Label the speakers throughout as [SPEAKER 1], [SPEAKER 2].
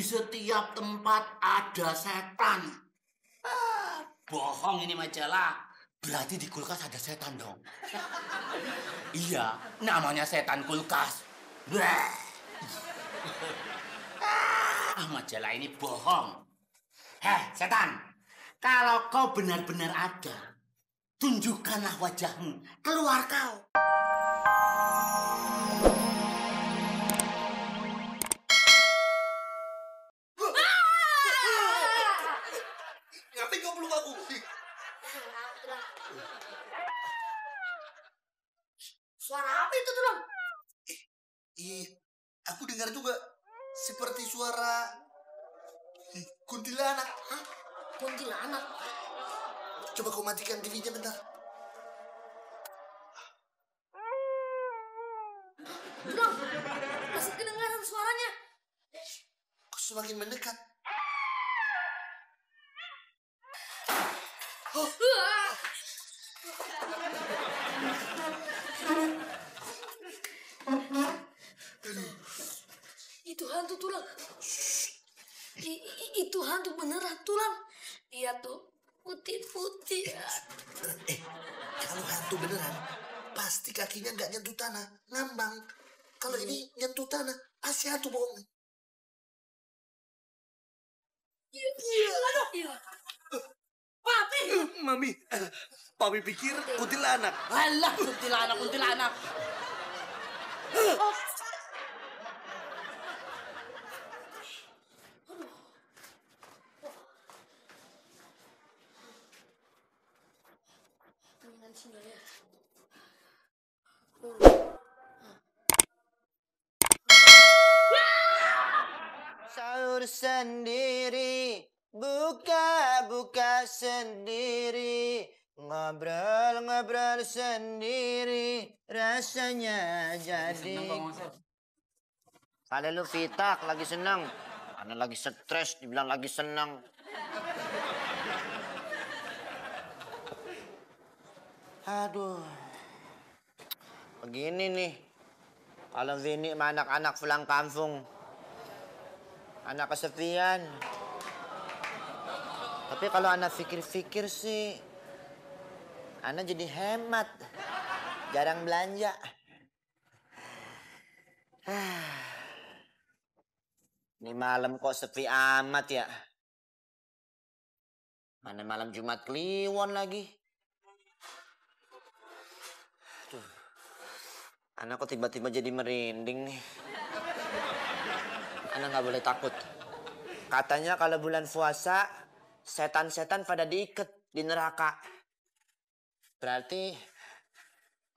[SPEAKER 1] setiap tempat ada setan. Bohong ini majalah. Berarti di kulkas ada setan dong. Iya, namanya setan kulkas. Majalah ini bohong. Setan, kalau kau benar-benar ada, tunjukkanlah wajahmu. Keluar kau.
[SPEAKER 2] Ngapain kau peluk aku?
[SPEAKER 3] Suara apa itu, Tulang?
[SPEAKER 2] Aku dengar juga seperti suara kuntilanak.
[SPEAKER 3] Hah? Kuntilanak?
[SPEAKER 2] Coba kau matikan TV-nya bentar.
[SPEAKER 3] Tulang, masih kedengaran suaranya.
[SPEAKER 2] Kau semakin mendekat.
[SPEAKER 3] Itu hantu, Tulang. Itu hantu beneran, Tulang. Dia tuh putih-putih.
[SPEAKER 2] Kalau hantu beneran, pasti kakinya nggak nyentuh tanah, ngambang. Kalau ini nyentuh tanah, pasti hantu bohong.
[SPEAKER 3] Iya. Papi.
[SPEAKER 2] Mami, Papi pikir kuntilanak.
[SPEAKER 1] Alah, kuntilanak.
[SPEAKER 3] Mendingan sini ya.
[SPEAKER 4] Sahur sendiri, buka sendiri, ngobrol sendiri, rasanya jadi. Kalau lu Vitak lagi seneng, ana lagi stres, dibilang lagi seneng. Aduh, begini nih, kalau Vini sama anak-anak pulang kampung. Anak kesepian. Tapi kalau anak pikir-pikir sih, anak jadi hemat. Jarang belanja. Ini malam kok sepi amat ya. Mana malam Jumat Kliwon lagi. Aduh. Anak kok tiba-tiba jadi merinding nih. Anak nggak boleh takut. Katanya kalau bulan puasa, setan-setan pada diikat di neraka. Berarti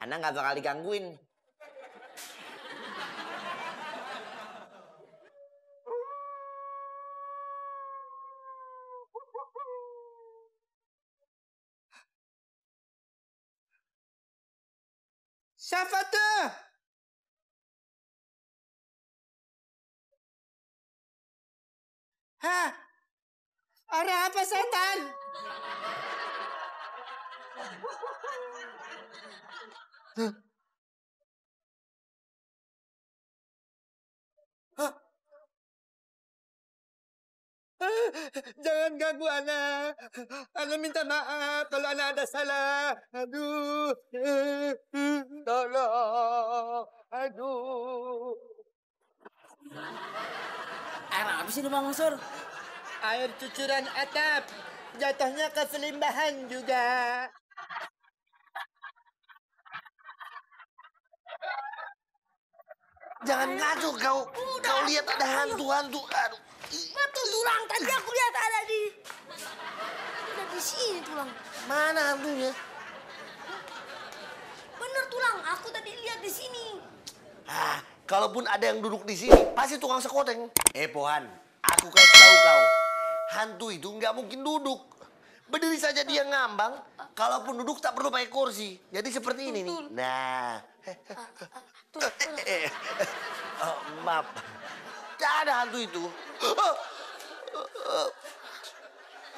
[SPEAKER 4] anak nggak bakal digangguin. Siapa tuh? Hah? Ada apa setan? Hah? Jangan ganggu Ana. Ana minta maaf kalau Ana ada salah. Aduh. Tolong. Aduh.
[SPEAKER 1] Air apa sih Bang Mansur?
[SPEAKER 4] Air cucuran atap. Jatuhnya ke selimbahan juga.
[SPEAKER 2] Jangan ngaco kau. Kau lihat ada hantu-hantu. Aduh.
[SPEAKER 3] Betul, Tulang. Tadi aku lihat ada di sini, Tulang.
[SPEAKER 2] Mana hantunya?
[SPEAKER 3] Bener, Tulang. Aku tadi lihat di sini.
[SPEAKER 2] Kalaupun ada yang duduk di sini, pasti tukang sekoteng. Pohan, aku kasih tahu kau. Hantu itu nggak mungkin duduk. Berdiri saja dia ngambang. Kalaupun duduk tak perlu pakai kursi. Jadi seperti ini nih. Nah. Maaf. Tidak ada hantu itu.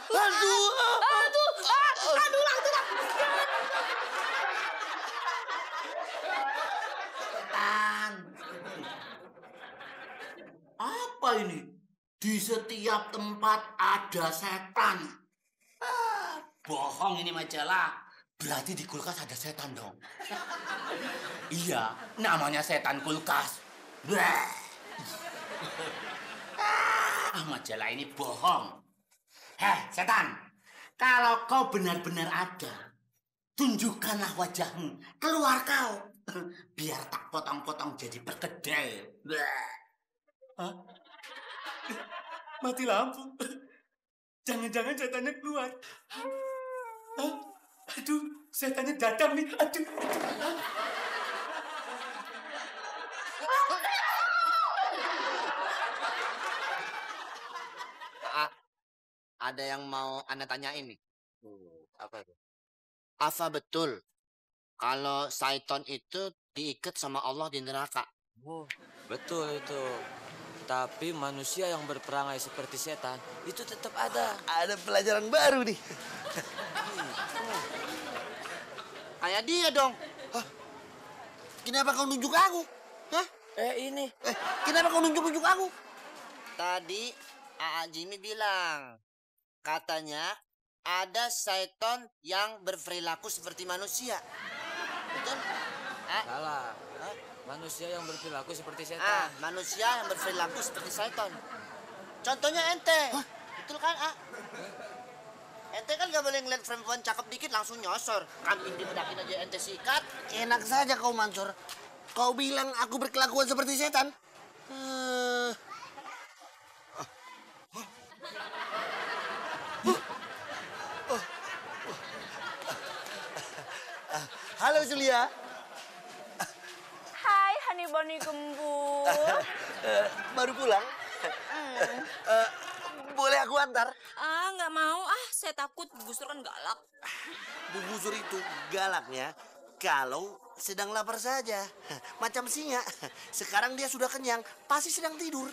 [SPEAKER 2] Hantu.
[SPEAKER 1] Setan. Apa ini? Di setiap tempat ada setan. Bohong ini majalah. Berarti di kulkas ada setan dong. Iya, namanya setan kulkas. Majalah ini bohong. Heh, setan. Kalau kau benar-benar ada, tunjukkanlah wajahmu. Keluar kau. Biar tak potong-potong jadi perkedel. Hah? Mati lampu. Jangan-jangan setannya keluar. Hah? Aduh, setannya datang nih. Aduh.
[SPEAKER 4] Ada yang mau Anda tanyain nih. Apa itu? Apa betul kalau Saiton itu diikat sama Allah di neraka?
[SPEAKER 5] Betul itu. Tapi manusia yang berperangai seperti setan itu tetap ada.
[SPEAKER 2] Ada pelajaran baru nih.
[SPEAKER 4] Kayak dia dong.
[SPEAKER 2] Kenapa kau nunjuk aku? Hah?
[SPEAKER 5] Ini.
[SPEAKER 2] Kenapa kau nunjuk-nunjuk aku?
[SPEAKER 4] Tadi Aa Jimmy bilang, katanya ada Saiton yang berperilaku seperti manusia. Betul?
[SPEAKER 5] Salah. Manusia yang berperilaku seperti setan.
[SPEAKER 4] Manusia yang berperilaku seperti Saiton. Contohnya ente. Betul kan, Ente kan gak boleh ngeliat perempuan cakep dikit langsung nyosor. Kambing dibedakin aja ente sikat.
[SPEAKER 2] Enak saja kau, Mansur. Kau bilang aku berkelakuan seperti setan. Halo, Julia.
[SPEAKER 6] Hai, honey bunny gembul.
[SPEAKER 2] Baru pulang. Boleh aku antar?
[SPEAKER 6] Nggak mau. Saya takut. Gusur kan galak.
[SPEAKER 2] Bu Gusur itu galaknya kalau sedang lapar saja. Macam singa. Sekarang dia sudah kenyang, pasti sedang tidur.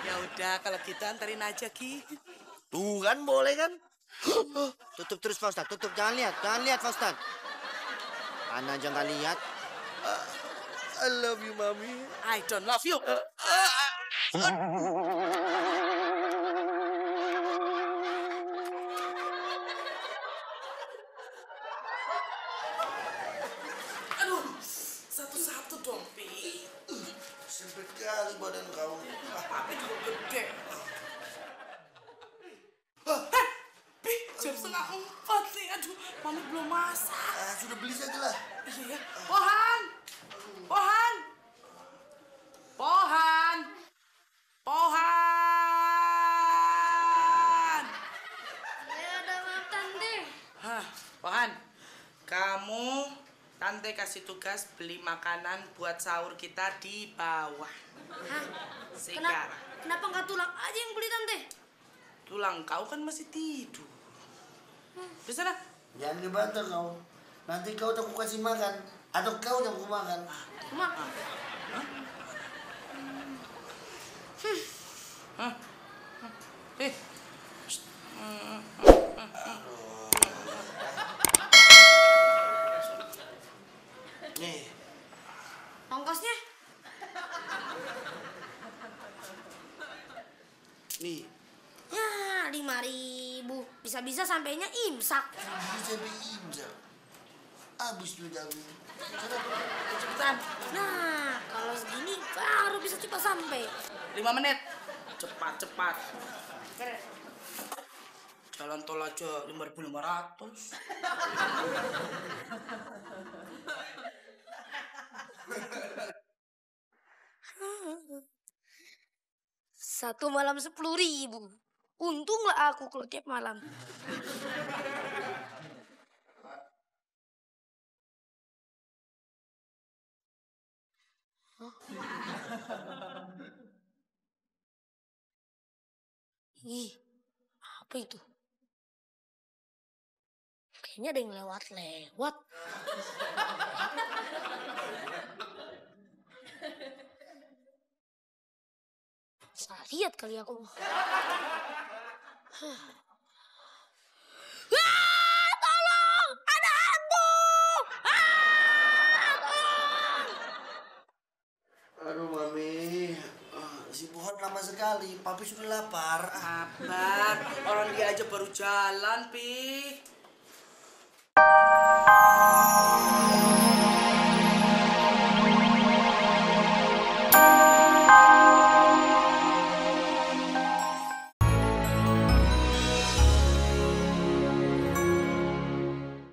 [SPEAKER 7] Ya udah, kalau kita antarin aja, Ki.
[SPEAKER 2] Tuh kan, boleh kan?
[SPEAKER 4] Tutup terus, Pak Ustadz. Tutup, jangan lihat, Pak Ustadz. Ana jangan lihat.
[SPEAKER 2] I love you, Mami.
[SPEAKER 7] I don't love you. Aduh, satu-satu dong, Pi.
[SPEAKER 2] Sempit kali badan kau.
[SPEAKER 7] Tapi juga gede. Pi, jam 3:30 nih. Aduh, Mami belum masak.
[SPEAKER 2] Sudah beli saja lah.
[SPEAKER 7] Iya, Pohan! Pohan! Pohan! Pohan!
[SPEAKER 3] Ya ada makan deh.
[SPEAKER 7] Hah, Pohan, kamu Tante kasih tugas beli makanan buat sahur kita di bawah.
[SPEAKER 3] Hah?
[SPEAKER 7] Sekarang.
[SPEAKER 3] Kenapa nggak tulang aja yang beli tante?
[SPEAKER 7] Tulang kau kan masih tidur. Di sana.
[SPEAKER 2] Jangan dibantah kau. Nanti kau tak ku kasih makan. Atau kau yang ku makan.
[SPEAKER 3] Mak,
[SPEAKER 2] Nih,
[SPEAKER 3] ongkosnya?
[SPEAKER 2] nih.
[SPEAKER 3] Ya, 5.000. Bisa-bisa sampainya imsak.
[SPEAKER 2] Bisa diinjak. Habis tuh jagung.
[SPEAKER 7] Cepetan.
[SPEAKER 3] Nah, kalau segini baru bisa cepat sampai.
[SPEAKER 7] 5 menit. Cepat-cepat. Jalan tol aja 5.500.
[SPEAKER 3] Satu malam 10.000. Untunglah aku kalau tiap malam. Ih, apa itu? Kayaknya ada yang lewat-lewat. Salah lihat kali aku. Tolong! Ada hantu! Tolong!
[SPEAKER 2] Aduh, Mami. Si Pohon lama sekali. Papi sudah lapar.
[SPEAKER 7] Sabar, orang dia aja baru jalan, Pi.